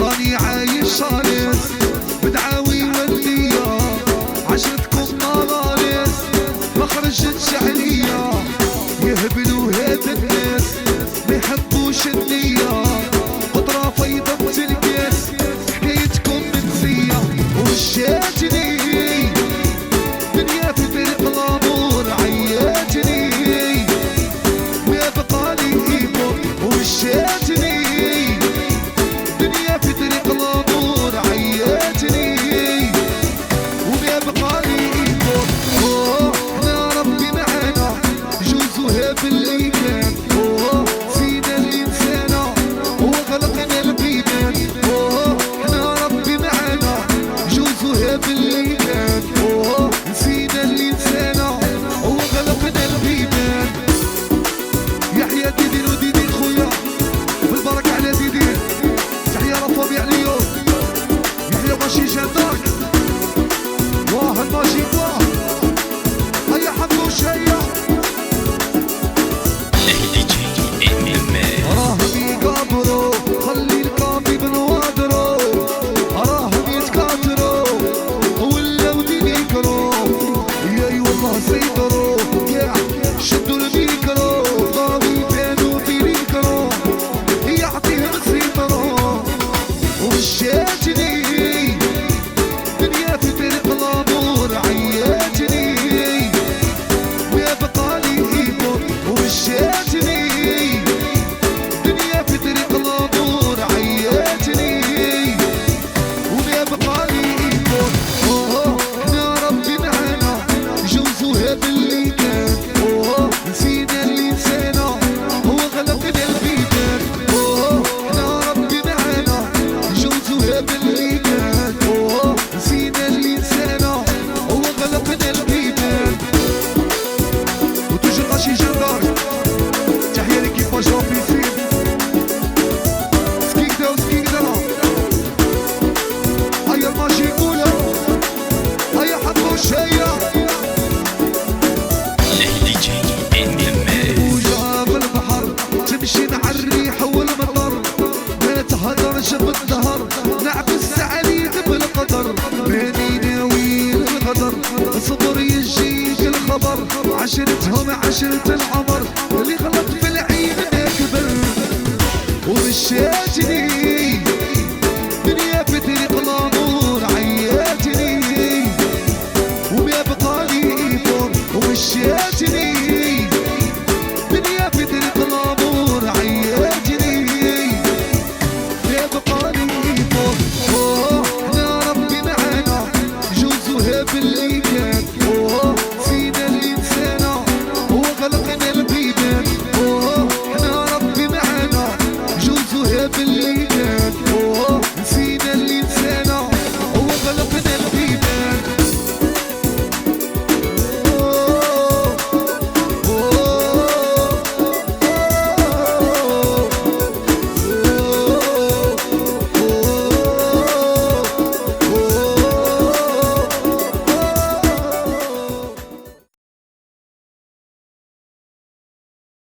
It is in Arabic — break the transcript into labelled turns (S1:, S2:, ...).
S1: راني عايش صالح بدعاوي والنية، عشرتكم مغالس ما خرجتش عليا، يهبلوا هاد الناس ما يحبوش النية، قطرة فيضة بتلقاس حكايتكم منسية، وشاتني دنيا في طريق الامور عياتني، ما بقى لي ايمون وشاتني دنيا في طريق الامور عياتني، وما بقى لي ايمون. احنا ربي معانا جوزوها باللي كان، سينا الانسان هو خلقنا القيمان، احنا ربي معانا جوزوها باللي كان، نسينا الانسان هو خلقنا القيمان. يحيى ديدين وديدين خويا بالبركه على ديدين، تحيا رفاضي عليو يحيى ماشي جدارك واحد ماشي واه هيا حموش هيا راهم يقابروا خلي القاضي بنوادروا، راهم يتكاثروا ولاو دين يكروا، ياي والله سيطروا كاع شدوا الميكرو، غاوي بانوا في الكرو يعطيهم سيطروا، ومشاتني دنيا في طريق الامور عياتني، ما بقى لي ايمون ومشاتني دنيا في طريق الامور عياتني، وما بقى لي ايمون. احنا ربي معانا جوزوها باللي كان، نسينا الانسان هو خلقنا البيبان، احنا ربي معانا جوزوها باللي كان، نسينا الانسان هو خلقنا البيبان. وتوجور ماشي جندار تحية ليكيباج رابيسين سكيكدا وسكيكدا، هيا ماشي كولا هيا حبوش هيا وجا بالبحر تمشي مع الريح والمطر، ما تهدرش بالدهر نعكس عليك بالقدر، ماني ناوي الغدر اصبر يجيك الخبر، عشرتهم عشرة العمر اللي غلط في العين ما كبر، ومشاتني